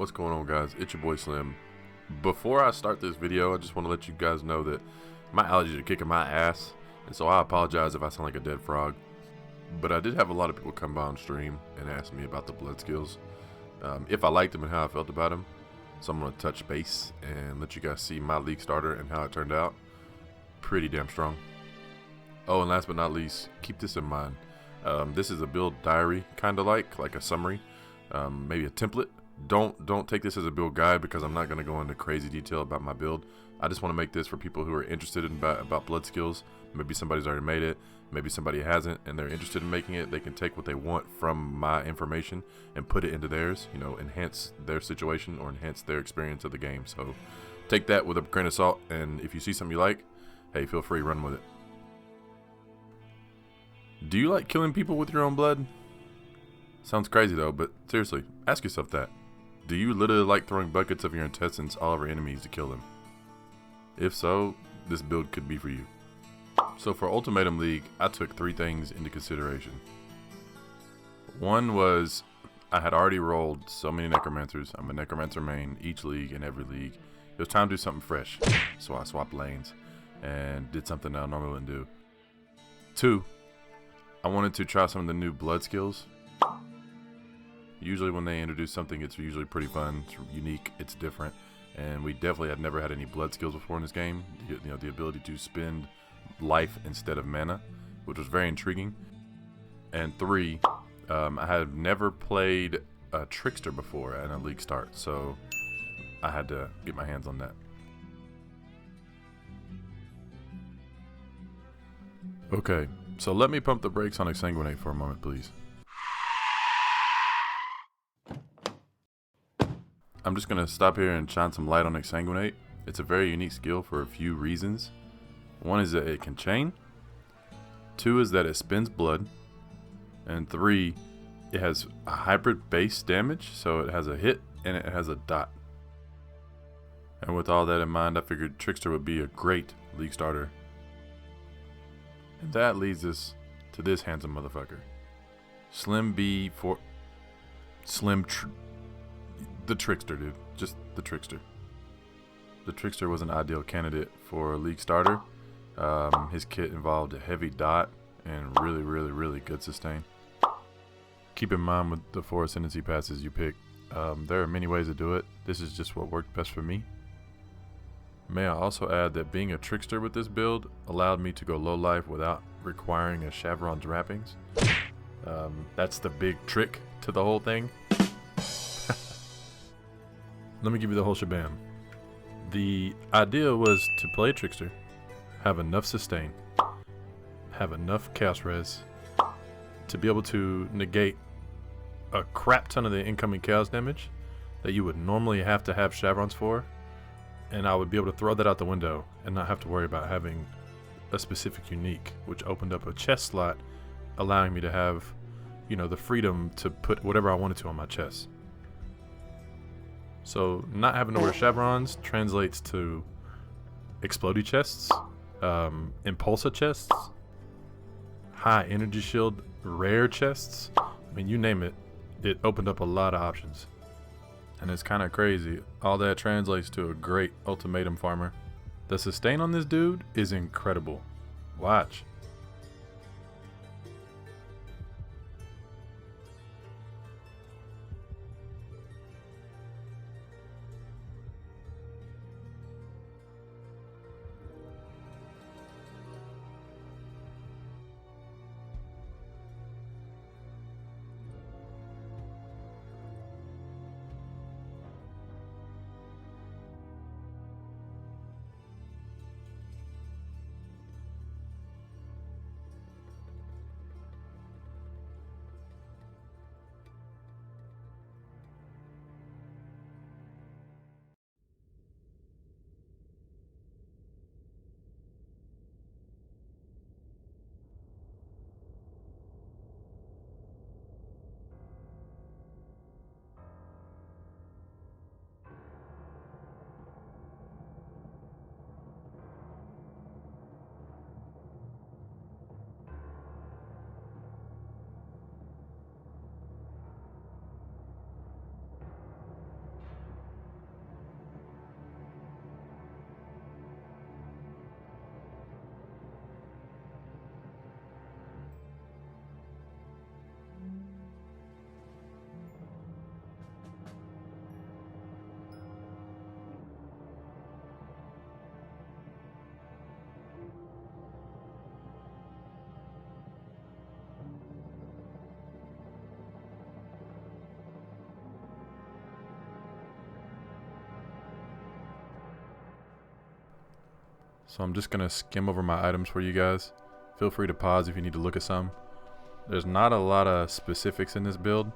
What's going on, guys? It's your boy Slim. Before I start this video, I just want to let you guys know that my allergies are kicking my ass, and so I apologize if I sound like a dead frog. But I did have a lot of people come by on stream and ask me about the blood skills, if I liked them and how I felt about them. So I'm going to touch base and let you guys see my league starter and how it turned out. Pretty damn strong. Oh, and last but not least, keep this in mind. This is a build diary, kind of like a summary, maybe a template. Don't take this as a build guide, because I'm not going to go into crazy detail about my build. I just want to make this for people who are interested in about blood skills. Maybe somebody's already made it, maybe somebody hasn't, and they're interested in making it. They can take what they want from my information and put it into theirs, you know, enhance their situation or enhance their experience of the game. So take that with a grain of salt, and if you see something you like, hey, feel free, run with it. Do you like killing people with your own blood? Sounds crazy though, but seriously, ask yourself that. Do you literally like throwing buckets of your intestines all over enemies to kill them? If so, this build could be for you. So for Ultimatum League, I took 3 things into consideration. One was, I had already rolled so many Necromancers. I'm a Necromancer main each league and every league. It was time to do something fresh, so I swapped lanes and did something I normally wouldn't do. 2, I wanted to try some of the new blood skills. Usually when they introduce something, it's usually pretty fun, it's unique, it's different, and we definitely had never had any blood skills before in this game. You know, the ability to spend life instead of mana, which was very intriguing. And 3, I had never played a Trickster before at a league start, so I had to get my hands on that. Okay, so let me pump the brakes on Exsanguinate for a moment, please. I'm just going to stop here and shine some light on Exsanguinate. It's a very unique skill for a few reasons. One is that it can chain. 2 is that it spins blood. And 3, it has a hybrid base damage, so it has a hit and it has a dot. And with all that in mind, I figured Trickster would be a great league starter. And that leads us to this handsome motherfucker. The Trickster, dude. Just the Trickster. The Trickster was an ideal candidate for a league starter. His kit involved a heavy dot and really good sustain. Keep in mind with the 4 ascendancy passes you pick, there are many ways to do it. This is just what worked best for me. May I also add that being a Trickster with this build allowed me to go low life without requiring a Shavron's wrappings. That's the big trick to the whole thing. Let me give you the whole shebang. The idea was to play Trickster, have enough sustain, have enough chaos res to be able to negate a crap ton of the incoming chaos damage that you would normally have to have Chevrons for, and I would be able to throw that out the window and not have to worry about having a specific unique, which opened up a chest slot, allowing me to have, you know, the freedom to put whatever I wanted to on my chest. So not having to wear chevrons translates to explodey chests, impulsa chests, high energy shield rare chests. I mean, you name it, it opened up a lot of options. And it's kind of crazy. All that translates to a great ultimatum farmer. The sustain on this dude is incredible. Watch. So I'm just going to skim over my items for you guys. Feel free to pause if you need to look at some. There's not a lot of specifics in this build.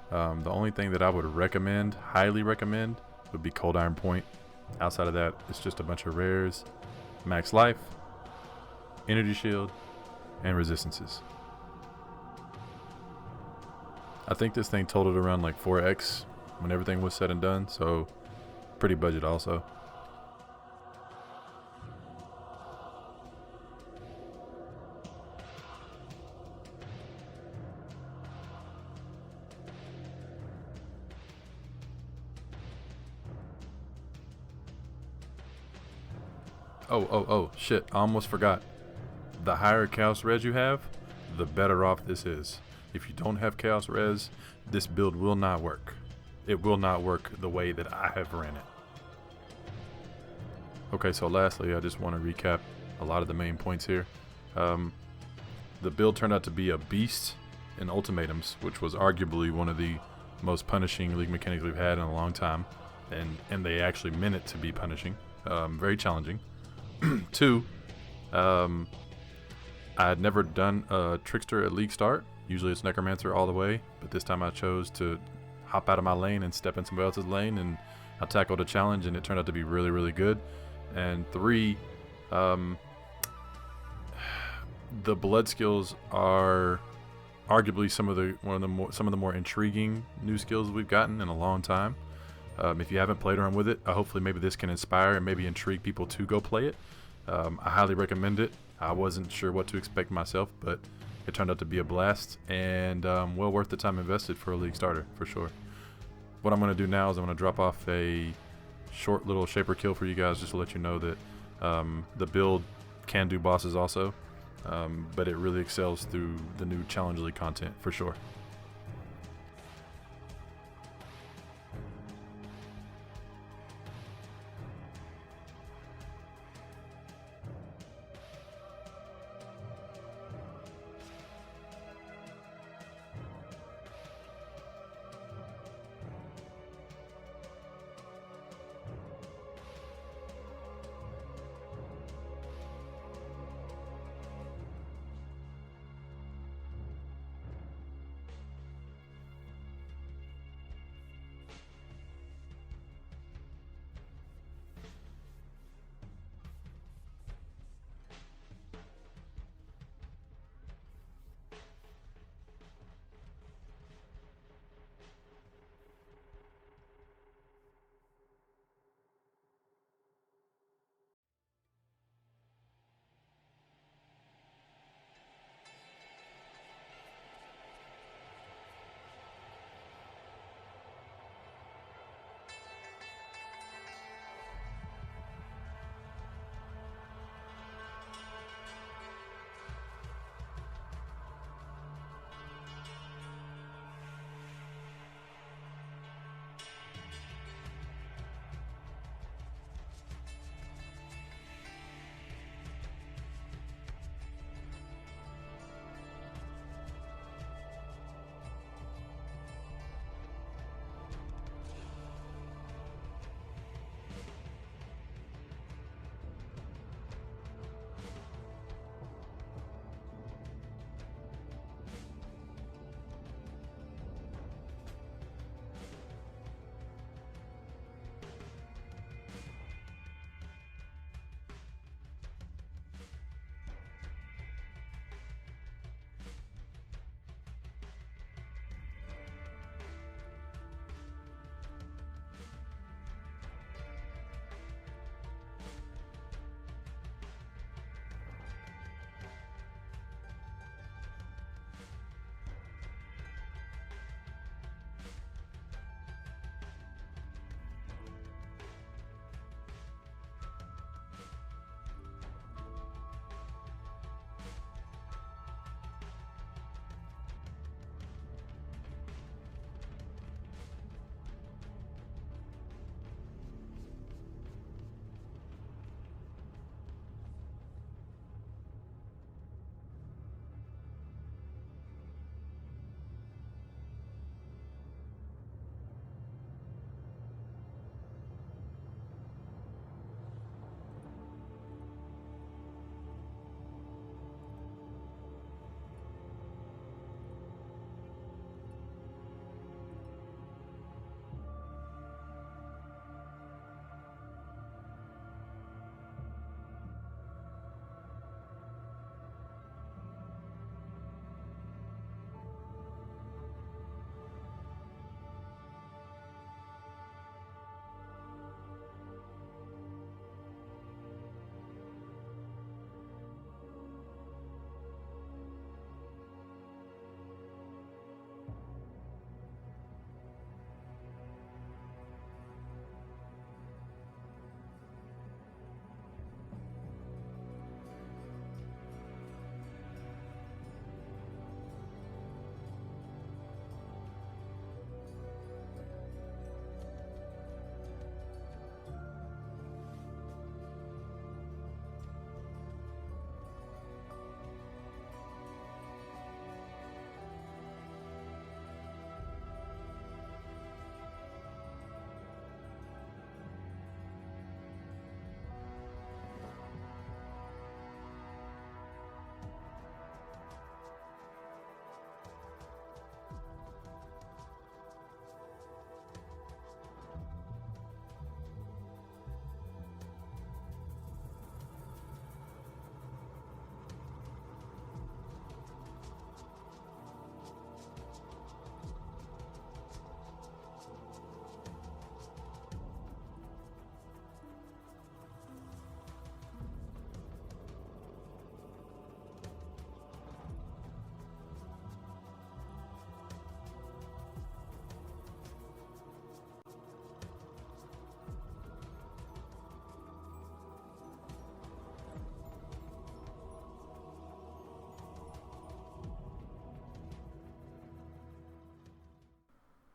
The only thing that I would recommend, highly recommend, would be Cold Iron Point. Outside of that, it's just a bunch of rares, max life, energy shield, and resistances. I think this thing totaled around like 4x when everything was said and done, so pretty budget also. Oh, shit, I almost forgot. The higher Chaos Res you have, the better off this is. If you don't have Chaos Res, this build will not work. It will not work the way that I have ran it. Okay, so lastly, I just want to recap a lot of the main points here. The build turned out to be a beast in Ultimatums, which was arguably one of the most punishing league mechanics we've had in a long time. And they actually meant it to be punishing. Very challenging. 2, I had never done a Trickster at League start. Usually it's Necromancer all the way, but this time I chose to hop out of my lane and step in somebody else's lane, and I tackled a challenge, and it turned out to be really, really good. And 3, the blood skills are arguably some of the more intriguing new skills we've gotten in a long time. If you haven't played around with it, hopefully maybe this can inspire and maybe intrigue people to go play it. I highly recommend it. I wasn't sure what to expect myself, but it turned out to be a blast, and well worth the time invested for a league starter, for sure. What I'm going to do now is I'm going to drop off a short little shaper kill for you guys, just to let you know that the build can do bosses also, but it really excels through the new Challenge League content, for sure.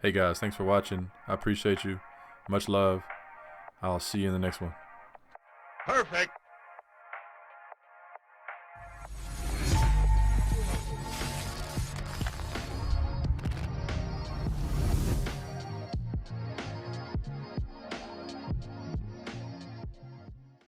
Hey guys, thanks for watching. I appreciate you. Much love. I'll see you in the next one. Perfect.